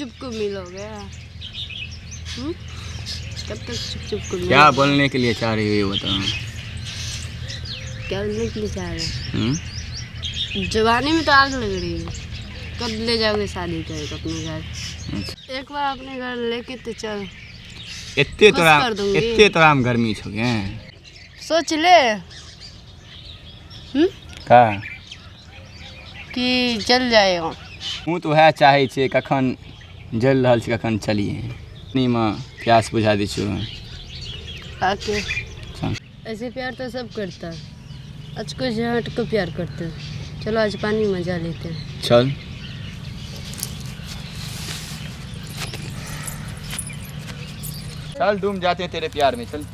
चुप को मिलोगे? कब तक चुप चुप को क्या बोलने के लिए चाह रही हो ये बताओ? क्या बोलने के लिए चाह रहे हैं? जवानी में तो आग लग रही है। कब ले जाओगे शादी करके अपने घर? एक बार अपने घर लेके तो चल। इतने तो राम गर्मी छो गए सोच ले का कि चल जाएगा। हूँ तो है चाहे छे कखन जल रहल छे कखन चलिए नी में प्यास बुझा दी छो आके ऐसे प्यार तो सब करता है। आज कुछ हट को प्यार करते हैं। चलो आज पानी में मजा लेते हैं। चल चल डूब जाते हैं तेरे प्यार में चल।